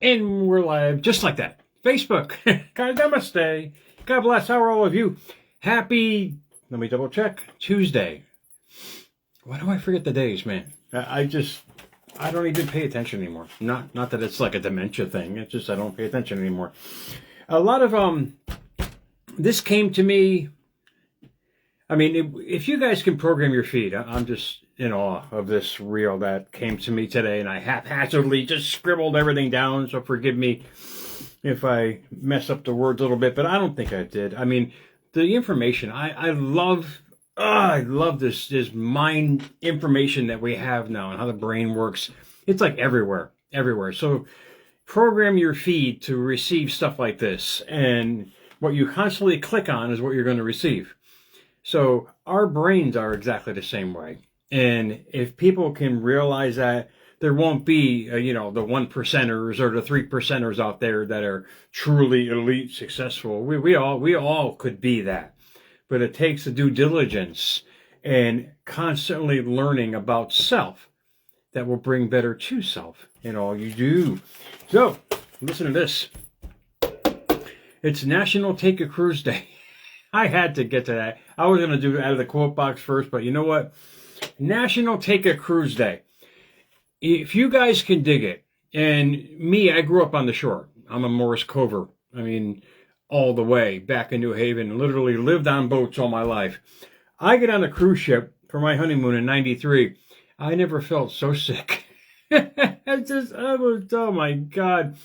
And we're live just like that. Facebook. Namaste. God bless. How are all of you? Happy, let me double check, Tuesday. Why do I forget the days, man? I don't even pay attention anymore. Not that it's like a dementia thing. It's just I don't pay attention anymore. A lot of, this came to me. I mean, if you guys can program your feed, I'm just in awe of this reel that came to me today, and I haphazardly just scribbled everything down, so forgive me if I mess up the words a little bit, but I don't think I did. I mean, the information, I love this mind information that we have now and how the brain works. It's like everywhere. So program your feed to receive stuff like this, and what you constantly click on is what you're going to receive. So our brains are exactly the same way. And if people can realize that, there won't be, the 1%ers or the 3%ers out there that are truly elite successful. We all could be that. But it takes the due diligence and constantly learning about self that will bring better to self in all you do. So, listen to this. It's National Take a Cruise Day. I had to get to that. I was going to do it out of the quote box first, but you know what? National Take a Cruise Day. If you guys can dig it, and me, I grew up on the shore. I'm a Morris Cover. I mean, all the way back in New Haven. Literally lived on boats all my life. I get on a cruise ship for my honeymoon in '93. I never felt so sick. Oh my God.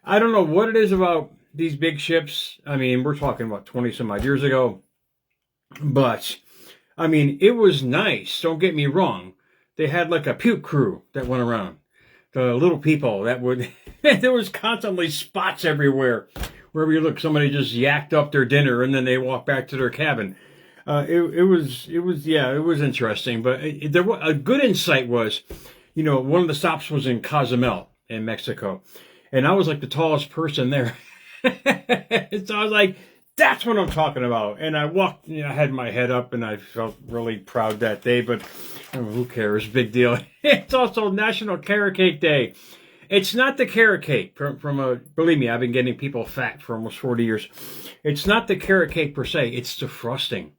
I don't know what it is about these big ships. I mean, we're talking about 20 some odd years ago. But, I mean, it was nice. Don't get me wrong. They had like a puke crew that went around. The little people that would, there was constantly spots everywhere. Wherever you look, somebody just yacked up their dinner and then they walked back to their cabin. It was interesting. But a good insight was, one of the stops was in Cozumel in Mexico. And I was like the tallest person there. So I was like, that's what I'm talking about. And I walked, I had my head up and I felt really proud that day, but who cares? Big deal. It's also National Carrot Cake Day. It's not the carrot cake believe me, I've been getting people fat for almost 40 years. It's not the carrot cake per se. It's the frosting.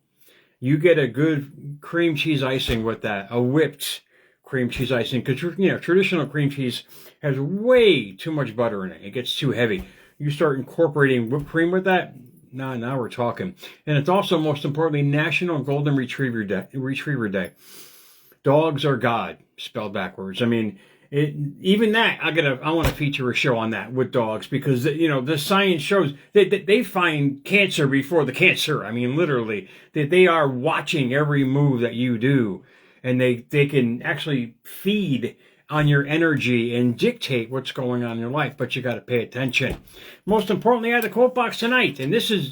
You get a good cream cheese icing with that, a whipped cream cheese icing. Because, traditional cream cheese has way too much butter in it. It gets too heavy. You start incorporating whipped cream with that, now we're talking. And it's also, most importantly, National Golden Retriever Day. Dogs are God, spelled backwards. I mean, even that, I want to feature a show on that with dogs, because, the science shows that they find cancer before the cancer. I mean, literally, that they are watching every move that you do, and they can actually feed on your energy and dictate what's going on in your life, but you got to pay attention. Most importantly, I had the quote box tonight, and this is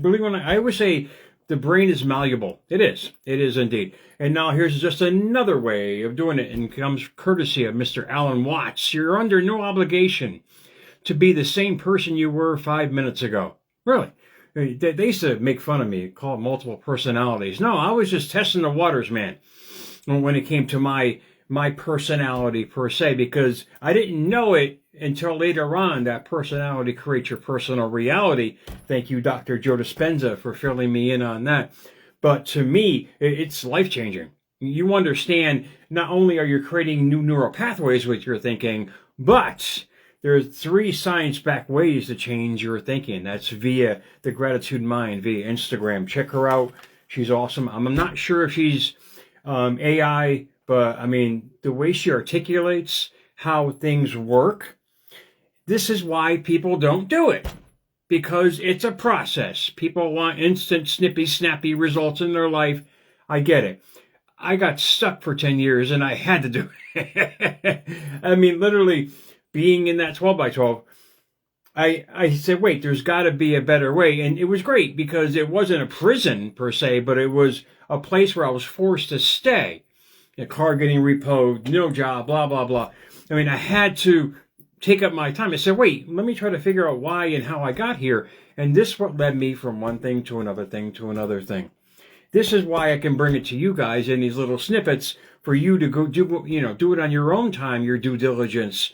believe it or not, I always say the brain is malleable. It is indeed. And now here's just another way of doing it, and comes courtesy of Mr. Alan Watts. You're under no obligation to be the same person you were 5 minutes ago. Really. They used to make fun of me, call it multiple personalities. No, I was just testing the waters, man, when it came to my personality per se, because I didn't know it until later on that personality creates your personal reality. Thank you, Dr. Joe Dispenza, for filling me in on that. But to me, it's life-changing. You understand, not only are you creating new neural pathways with your thinking, but there's 3 science-backed ways to change your thinking. That's via the Gratitude Mind, via Instagram. Check her out. She's awesome. I'm not sure if she's AI, but, I mean, the way she articulates how things work, this is why people don't do it. Because it's a process. People want instant, snippy, snappy results in their life. I get it. I got stuck for 10 years, and I had to do it. I mean, literally, being in that 12 by 12, I said, wait, there's got to be a better way. And it was great, because it wasn't a prison, per se, but it was a place where I was forced to stay. A car getting repoed, no job, blah, blah, blah. I mean, I had to take up my time. I said, wait, let me try to figure out why and how I got here. And this is what led me from one thing to another thing to another thing. This is why I can bring it to you guys in these little snippets for you to go do it on your own time, your due diligence.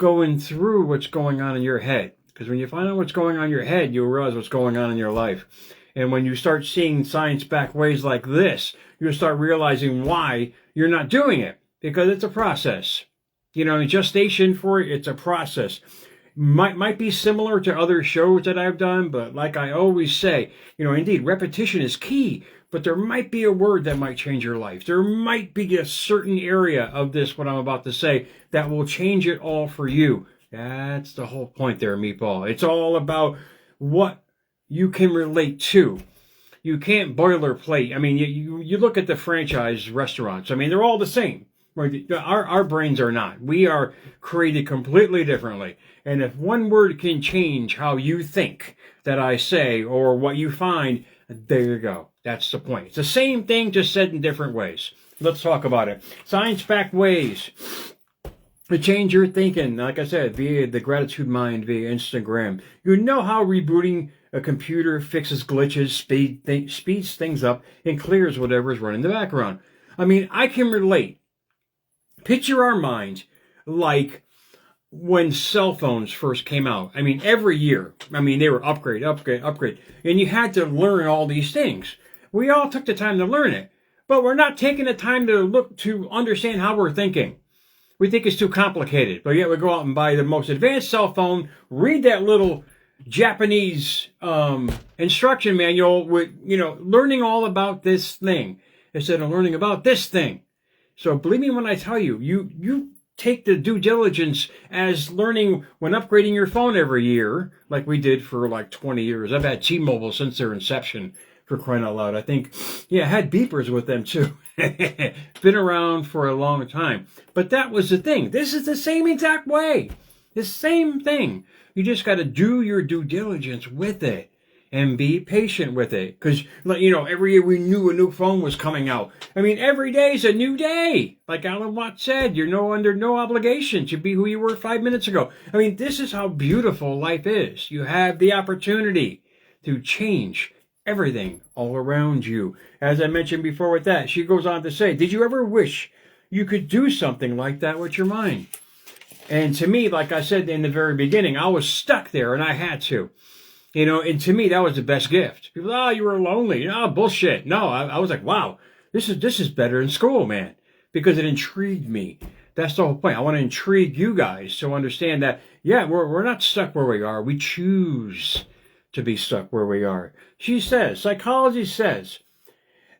going through what's going on in your head. Because when you find out what's going on in your head, you'll realize what's going on in your life. And when you start seeing science-backed ways like this, you'll start realizing why you're not doing it. Because it's a process. You know, gestation for it, it's a process. Might be similar to other shows that I've done, but like I always say, you know, indeed, repetition is key. But there might be a word that might change your life. There might be a certain area of this, what I'm about to say, that will change it all for you. That's the whole point there, Meatball. It's all about what you can relate to. You can't boilerplate. I mean, you look at the franchise restaurants. I mean, they're all the same. Our brains are not. We are created completely differently. And if one word can change how you think that I say or what you find, there you go. That's the point. It's the same thing, just said in different ways. Let's talk about it. Science-backed ways to change your thinking. Like I said, via the Gratitude Mind, via Instagram. You know how rebooting a computer fixes glitches, speeds things up, and clears whatever is running in the background. I mean, I can relate. Picture our mind like when cell phones first came out. I mean, every year, I mean, they were upgrade. And you had to learn all these things. We all took the time to learn it. But we're not taking the time to understand how we're thinking. We think it's too complicated. But yet we go out and buy the most advanced cell phone, read that little Japanese instruction manual with, you know, learning all about this thing instead of learning about this thing. So believe me when I tell you, you take the due diligence as learning when upgrading your phone every year, like we did for like 20 years. I've had T-Mobile since their inception, for crying out loud. I think, yeah, I had beepers with them too. Been around for a long time. But that was the thing. This is the same exact way. The same thing. You just got to do your due diligence with it and be patient with it. Because, you know, every year we knew a new phone was coming out. I mean, every day is a new day. Like Alan Watts said, you're under no obligation to be who you were 5 minutes ago. I mean, this is how beautiful life is. You have the opportunity to change everything all around you. As I mentioned before with that, she goes on to say, did you ever wish you could do something like that with your mind? And to me, like I said in the very beginning, I was stuck there and I had to. You know, and to me, that was the best gift. People, oh, you were lonely. No, bullshit. No, I was like, wow, this is better than school, man. Because it intrigued me. That's the whole point. I want to intrigue you guys to understand that, yeah, we're not stuck where we are. We choose to be stuck where we are. She says, psychology says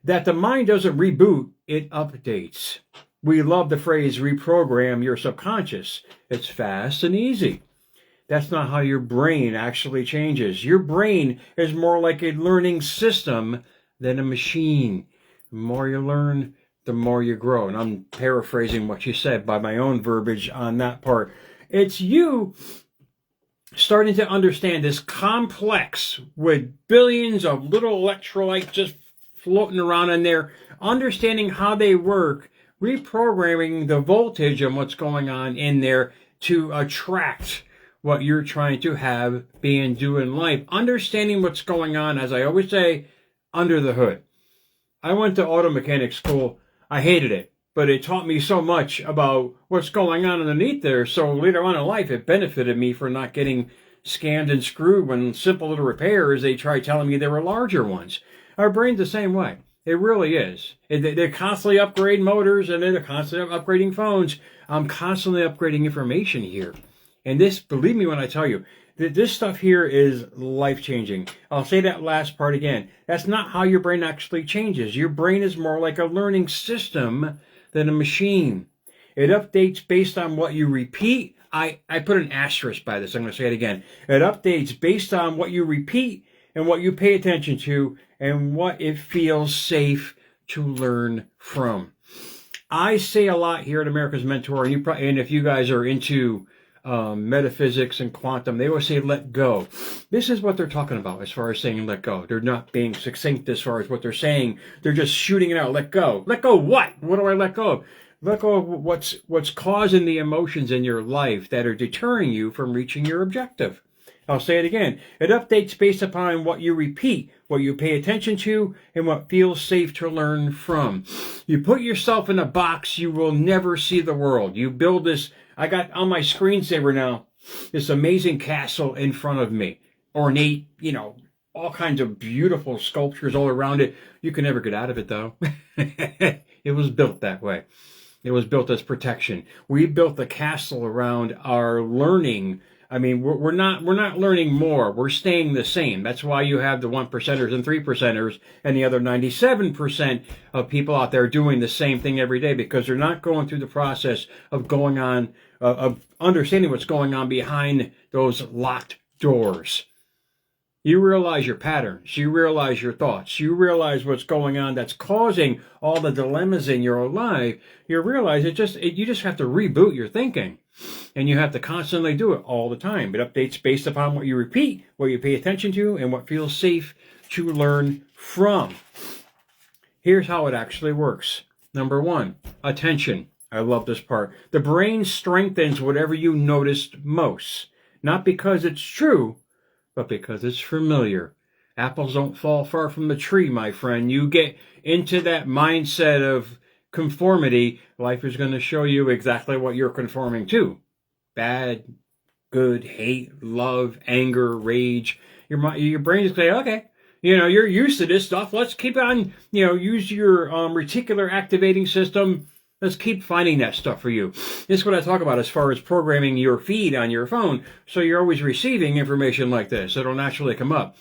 that the mind doesn't reboot, it updates. We love the phrase reprogram your subconscious. It's fast and easy. That's not how your brain actually changes. Your brain is more like a learning system than a machine. The more you learn, the more you grow. And I'm paraphrasing what she said by my own verbiage on that part. It's you starting to understand this complex with billions of little electrolytes just floating around in there, understanding how they work, reprogramming the voltage and what's going on in there to attract what you're trying to have, be, and do in life. Understanding what's going on, as I always say, under the hood. I went to auto mechanic school. I hated it, but it taught me so much about what's going on underneath there. So later on in life, it benefited me for not getting scammed and screwed when simple little repairs, they tried telling me there were larger ones. Our brain's the same way. It really is. They're constantly upgrading motors and they're constantly upgrading phones. I'm constantly upgrading information here. And this, believe me when I tell you, that this stuff here is life-changing. I'll say that last part again. That's not how your brain actually changes. Your brain is more like a learning system than a machine. It updates based on what you repeat. I put an asterisk by this. I'm going to say it again. It updates based on what you repeat and what you pay attention to and what it feels safe to learn from. I say a lot here at America's Mentor, and if you guys are into metaphysics and quantum, they always say let go. This is what they're talking about as far as saying let go. They're not being succinct as far as what they're saying. They're just shooting it out. Let go. Let go what? What do I let go of? Let go of what's causing the emotions in your life that are deterring you from reaching your objective. I'll say it again. It updates based upon what you repeat, what you pay attention to, and what feels safe to learn from. You put yourself in a box, you will never see the world. You build this I got on my screensaver now this amazing castle in front of me. Ornate, all kinds of beautiful sculptures all around it. You can never get out of it, though. It was built that way. It was built as protection. We built the castle around our learning. I mean, we're not learning more. We're staying the same. That's why you have the 1%ers and 3%ers and the other 97% of people out there doing the same thing every day, because they're not going through the process of going on, of understanding what's going on behind those locked doors. You realize your patterns. You realize your thoughts. You realize what's going on that's causing all the dilemmas in your life. You realize you just have to reboot your thinking. And you have to constantly do it all the time. It updates based upon what you repeat, what you pay attention to, and what feels safe to learn from. Here's how it actually works. Number 1, attention. I love this part. The brain strengthens whatever you noticed most. Not because it's true, but because it's familiar. Apples don't fall far from the tree, my friend. You get into that mindset of conformity, life is going to show you exactly what you're conforming to. Bad, good, hate, love, anger, rage. Your brain is saying, okay, you're used to this stuff. Let's keep on, use your reticular activating system. Let's keep finding that stuff for you. This is what I talk about as far as programming your feed on your phone, so you're always receiving information like this. It'll naturally come up.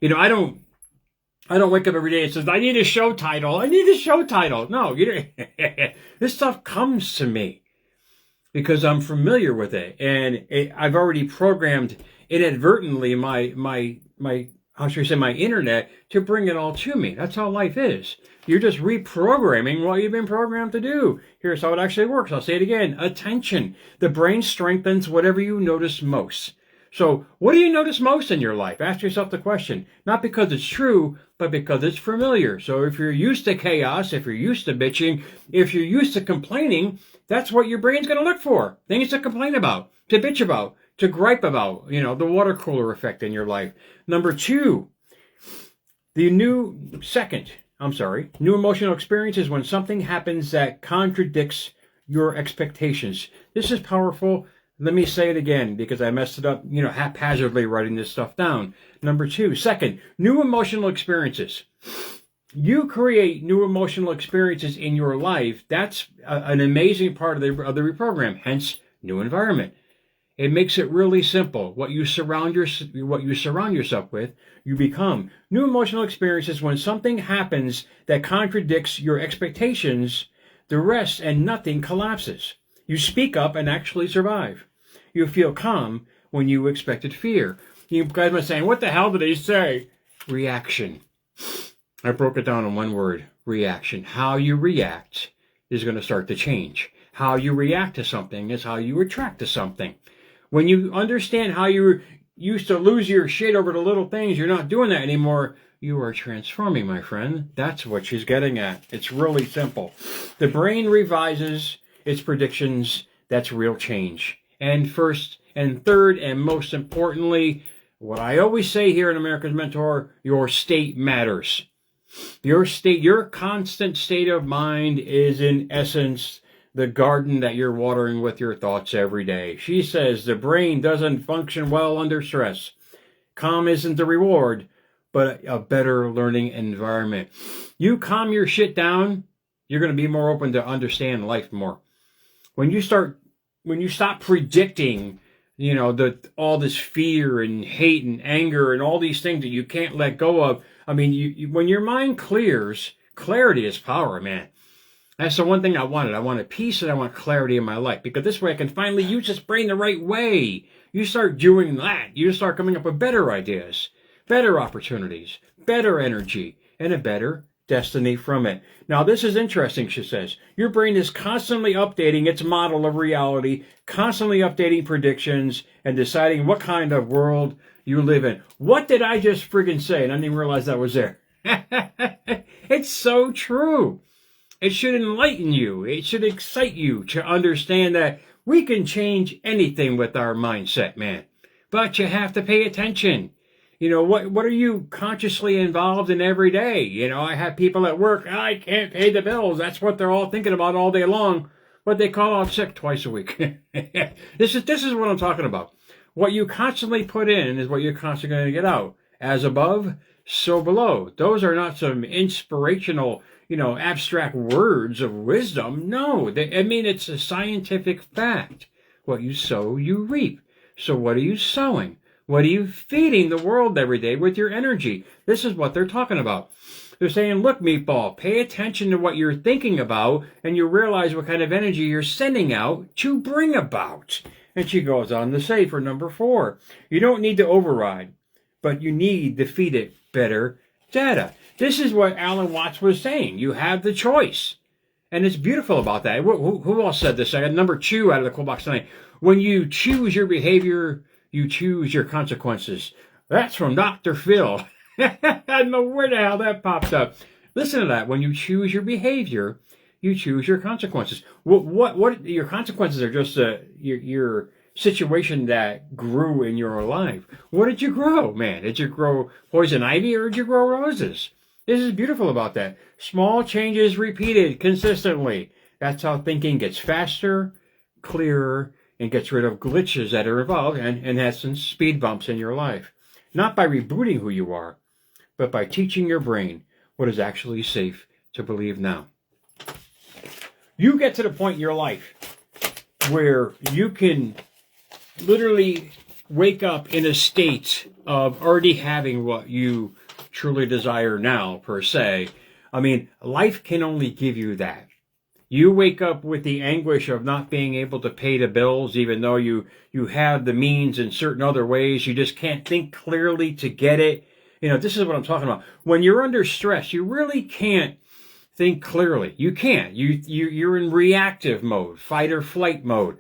I don't wake up every day and says, I need a show title. I need a show title. No, this stuff comes to me because I'm familiar with it. And I've already programmed inadvertently my how should I say, my internet to bring it all to me. That's how life is. You're just reprogramming what you've been programmed to do. Here's how it actually works. I'll say it again. Attention. The brain strengthens whatever you notice most. So what do you notice most in your life? Ask yourself the question. Not because it's true, but because it's familiar. So if you're used to chaos, if you're used to bitching, if you're used to complaining, that's what your brain's going to look for. Things to complain about, to bitch about, to gripe about, the water cooler effect in your life. Number 2, new emotional experiences when something happens that contradicts your expectations. This is powerful. Let me say it again because I messed it up, haphazardly writing this stuff down. Number 2, second, new emotional experiences. You create new emotional experiences in your life. That's an amazing part of the reprogram, hence new environment. It makes it really simple. What you surround yourself with, you become. New emotional experiences when something happens that contradicts your expectations, the rest and nothing collapses. You speak up and actually survive. You feel calm when you expected fear. You guys might be saying, what the hell did he say? Reaction. I broke it down in one word, reaction. How you react is going to start to change. How you react to something is how you attract to something. When you understand how you used to lose your shit over the little things, you're not doing that anymore. You are transforming, my friend. That's what she's getting at. It's really simple. The brain revises its predictions. That's real change. And first and third, and most importantly, what I always say here in America's Mentor, your state matters. Your constant state of mind is in essence the garden that you're watering with your thoughts every day. She says the brain doesn't function well under stress. Calm isn't the reward, but a better learning environment. You calm your shit down, you're going to be more open to understand life more. When you stop predicting, all this fear and hate and anger and all these things that you can't let go of. I mean, when your mind clears, clarity is power, man. That's the one thing I wanted. I wanted peace and I want clarity in my life because this way I can finally use this brain the right way. You start doing that. You start coming up with better ideas, better opportunities, better energy, and a better destiny from it. Now, this is interesting, she says. Your brain is constantly updating its model of reality, constantly updating predictions, and deciding what kind of world you live in. What did I just friggin' say? And I didn't even realize that was there. It's so true. It should enlighten you. It should excite you to understand that we can change anything with our mindset, man. But you have to pay attention. What are you consciously involved in every day? I have people at work, I can't pay the bills. That's what they're all thinking about all day long. what they call out sick twice a week. This is what I'm talking about. What you constantly put in is what you're constantly going to get out. As above, so below. Those are not some inspirational, abstract words of wisdom. No, it's a scientific fact. What you sow, you reap. So what are you sowing? What are you feeding the world every day with your energy? This is what they're talking about. They're saying, look, Meatball, pay attention to what you're thinking about, and you realize what kind of energy you're sending out to bring about. And she goes on to say for number 4, you don't need to override, but you need to feed it better data. This is what Alan Watts was saying. You have the choice. And it's beautiful about that. Who else said this? I got number 2 out of the cool box tonight. When you choose your behavior, you choose your consequences. That's from Dr. Phil. I don't know where the hell that popped up. Listen to that. When you choose your behavior, you choose your consequences. What your consequences are just your situation that grew in your life. What did you grow, man? Did you grow poison ivy or did you grow roses? This is beautiful about that. Small changes repeated consistently. That's how thinking gets faster, clearer, and gets rid of glitches that are involved and has some speed bumps in your life. Not by rebooting who you are, but by teaching your brain what is actually safe to believe now. You get to the point in your life where you can literally wake up in a state of already having what you truly desire now, per se. Life can only give you that. You wake up with the anguish of not being able to pay the bills, even though you have the means in certain other ways. You just can't think clearly to get it. This is what I'm talking about. When you're under stress, you really can't think clearly. You can't. You're in reactive mode, fight or flight mode.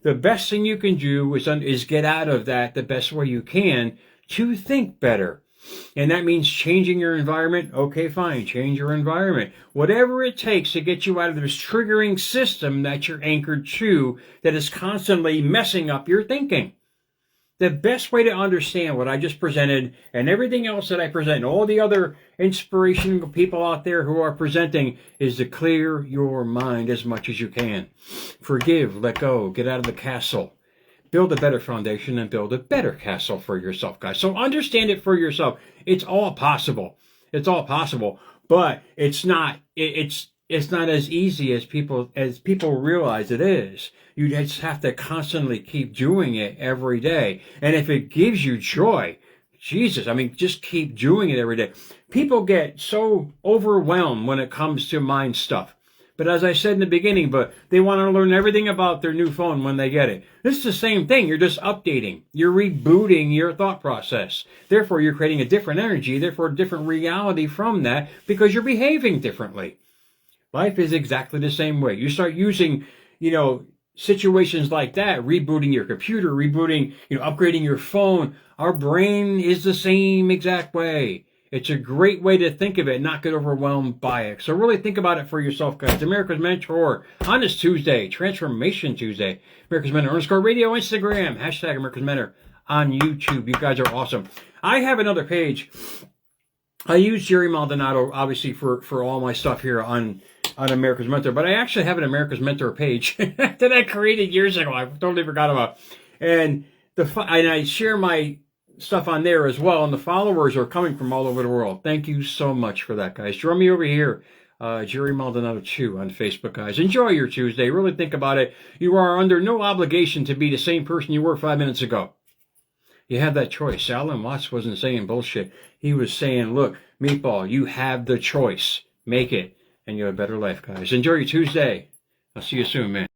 The best thing you can do is get out of that the best way you can to think better. And that means changing your environment. Okay, fine. Change your environment. Whatever it takes to get you out of this triggering system that you're anchored to that is constantly messing up your thinking. The best way to understand what I just presented and everything else that I present and all the other inspirational people out there who are presenting is to clear your mind as much as you can. Forgive, let go, get out of the castle. Build a better foundation and build a better castle for yourself, guys. So understand it for yourself. It's all possible. It's all possible, but it's not as easy as people realize it is. You just have to constantly keep doing it every day. And if it gives you joy, Jesus, just keep doing it every day. People get so overwhelmed when it comes to mind stuff. But as I said in the beginning, they want to learn everything about their new phone when they get it. This is the same thing. You're just updating. You're rebooting your thought process. Therefore, you're creating a different energy, therefore a different reality from that because you're behaving differently. Life is exactly the same way. You start using, situations like that, rebooting your computer, upgrading your phone. Our brain is the same exact way. It's a great way to think of it and not get overwhelmed by it. So really think about it for yourself, guys. America's Mentor on this Tuesday, Transformation Tuesday. America's Mentor _radio, Instagram, # America's Mentor on YouTube. You guys are awesome. I have another page. I use Jerry Maldonado, obviously, for all my stuff here on America's Mentor. But I actually have an America's Mentor page that I created years ago. I totally forgot about. And I share my stuff on there as well, and the followers are coming from all over the world. Thank you so much for that, guys. Join me over here, Jerry Maldonado 2 on Facebook, guys. Enjoy your Tuesday. Really think about it. You are under no obligation to be the same person you were 5 minutes ago. You have that choice. Alan Watts wasn't saying bullshit. He was saying, look, Meatball, you have the choice. Make it, and you have a better life, guys. Enjoy your Tuesday. I'll see you soon, man.